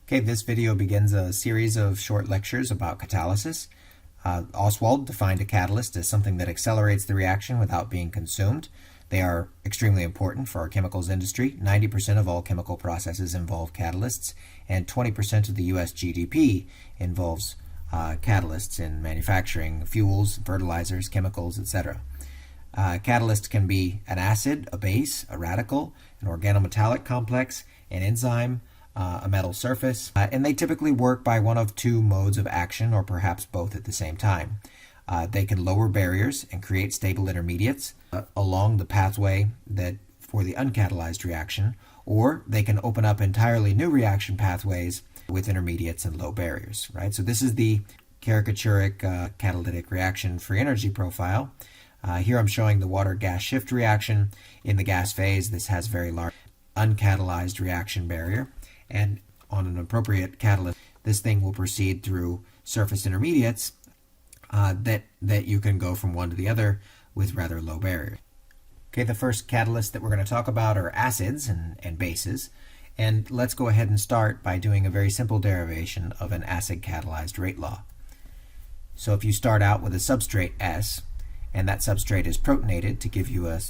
Okay, this video begins a series of short lectures about catalysis. Oswald defined a catalyst as something that accelerates the reaction without being consumed. They are extremely important for our chemicals industry. 90% of all chemical processes involve catalysts, and 20% of the US GDP involves catalysts in manufacturing, fuels, fertilizers, chemicals, etc. Catalyst can be an acid, a base, a radical, an organometallic complex, an enzyme, a metal surface, and they typically work by one of two modes of action, or perhaps both at the same time. They can lower barriers and create stable intermediates along the pathway that for the uncatalyzed reaction, or they can open up entirely new reaction pathways with intermediates and low barriers, right? So this is the caricaturic catalytic reaction free energy profile. Here I'm showing the water-gas shift reaction. In the gas phase, this has very large uncatalyzed reaction barrier. And on an appropriate catalyst, this thing will proceed through surface intermediates that you can go from one to the other with rather low barriers. Okay, the first catalyst that we're going to talk about are acids and bases. And let's go ahead and start by doing a very simple derivation of an acid-catalyzed rate law. So if you start out with a substrate S, and that substrate is protonated to give you an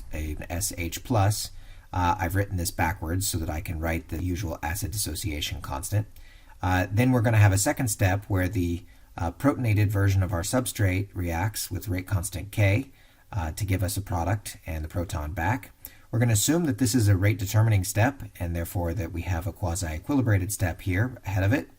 SH+, I've written this backwards so that I can write the usual acid dissociation constant. Then we're going to have a second step where the protonated version of our substrate reacts with rate constant K to give us a product and the proton back. We're going to assume that this is a rate determining step, and therefore that we have a quasi-equilibrated step here ahead of it.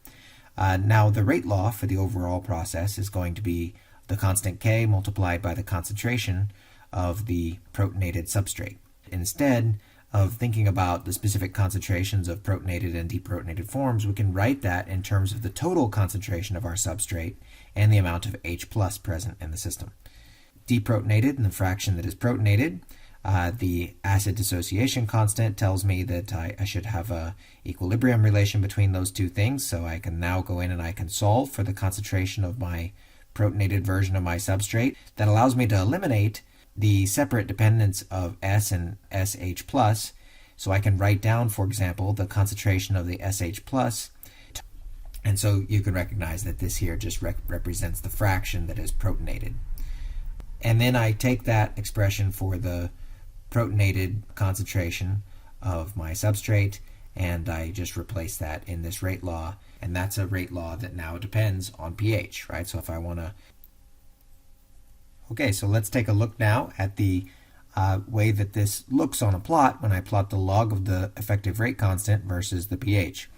Now the rate law for the overall process is going to be the constant K multiplied by the concentration of the protonated substrate. Instead of thinking about the specific concentrations of protonated and deprotonated forms, we can write that in terms of the total concentration of our substrate and the amount of H+ present in the system. Deprotonated and the fraction that is protonated, the acid dissociation constant tells me that I should have a equilibrium relation between those two things, so I can now go in and I can solve for the concentration of my protonated version of my substrate. That allows me to eliminate the separate dependence of S and SH+, so I can write down, for example, the concentration of the SH+, and so you can recognize that this here just represents the fraction that is protonated. And then I take that expression for the protonated concentration of my substrate, and I just replace that in this rate law, and that's a rate law that now depends on pH, right? So if I want to Okay, so let's take a look now at the way that this looks on a plot when I plot the log of the effective rate constant versus the pH.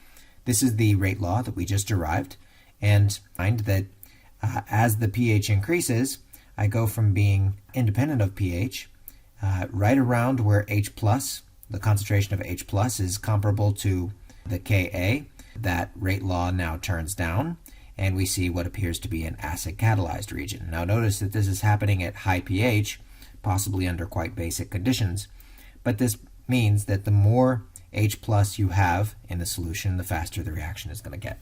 This is the rate law that we just derived, and find that as the pH increases, I go from being independent of pH right around where H+, the concentration of H+, is comparable to the Ka. That rate law now turns down, and we see what appears to be an acid-catalyzed region. Now notice that this is happening at high pH, possibly under quite basic conditions, but this means that the more H+ you have in the solution, the faster the reaction is going to get.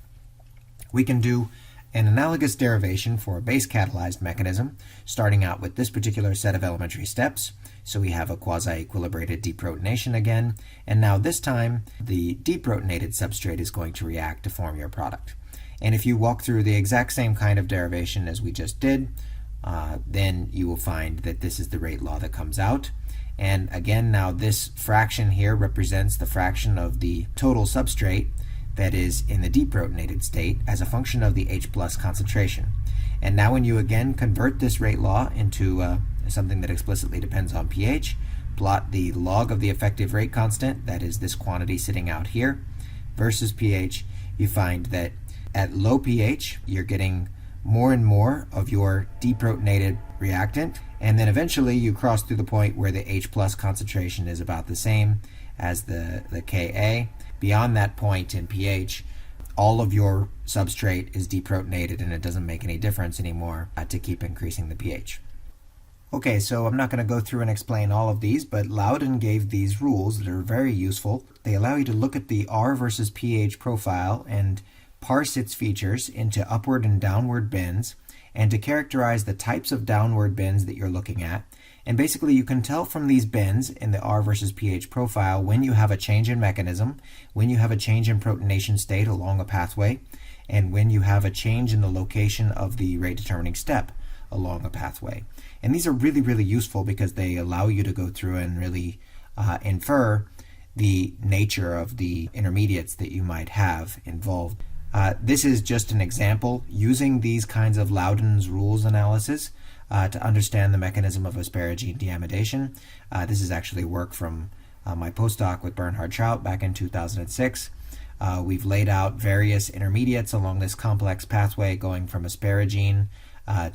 We can do an analogous derivation for a base-catalyzed mechanism, starting out with this particular set of elementary steps. So we have a quasi-equilibrated deprotonation again, and now this time the deprotonated substrate is going to react to form your product. And if you walk through the exact same kind of derivation as we just did, then you will find that this is the rate law that comes out. And again, now this fraction here represents the fraction of the total substrate that is in the deprotonated state as a function of the H+ concentration. And now when you again convert this rate law into something that explicitly depends on pH, plot the log of the effective rate constant, that is this quantity sitting out here, versus pH, you find that at low pH, you're getting more and more of your deprotonated reactant, and then eventually you cross through the point where the H+ concentration is about the same as the Ka. Beyond that point in pH, all of your substrate is deprotonated, and it doesn't make any difference anymore to keep increasing the pH. Okay, so I'm not going to go through and explain all of these, but Loudon gave these rules that are very useful. They allow you to look at the R versus pH profile and parse its features into upward and downward bends, and to characterize the types of downward bends that you're looking at, And basically you can tell from these bends in the R versus pH profile when you have a change in mechanism, when you have a change in protonation state along a pathway, and when you have a change in the location of the rate determining step along a pathway. And these are really, really useful because they allow you to go through and really infer the nature of the intermediates that you might have involved. This is just an example using these kinds of Loudon's rules analysis to understand the mechanism of asparagine deamidation. This is actually work from my postdoc with Bernhard Traut back in 2006. We've laid out various intermediates along this complex pathway going from asparagine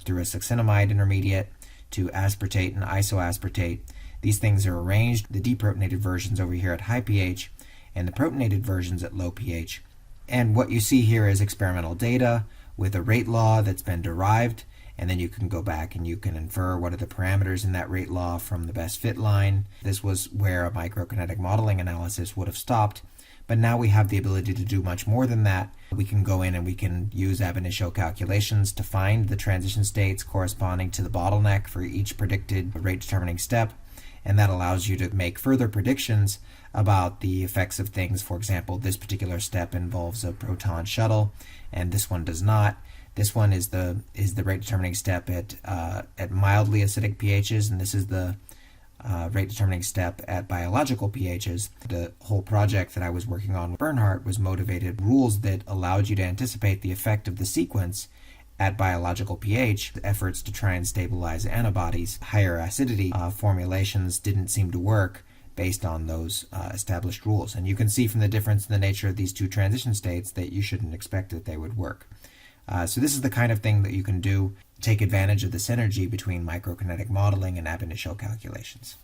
through a succinimide intermediate to aspartate and isoaspartate. These things are arranged, the deprotonated versions over here at high pH and the protonated versions at low pH. And what you see here is experimental data with a rate law that's been derived, and then you can go back and you can infer what are the parameters in that rate law from the best fit line. This was where a microkinetic modeling analysis would have stopped, but now we have the ability to do much more than that. We can go in and we can use ab initio calculations to find the transition states corresponding to the bottleneck for each predicted rate determining step, and that allows you to make further predictions about the effects of things. For example, this particular step involves a proton shuttle, and this one does not. This one is the rate determining step at mildly acidic pHs, and this is the rate determining step at biological pHs. The whole project that I was working on with Bernhardt was motivated rules that allowed you to anticipate the effect of the sequence at biological pH. Efforts to try and stabilize antibodies, higher acidity formulations didn't seem to work based on those established rules. And you can see from the difference in the nature of these two transition states that you shouldn't expect that they would work. So this is the kind of thing that you can do, take advantage of the synergy between microkinetic modeling and ab initio calculations.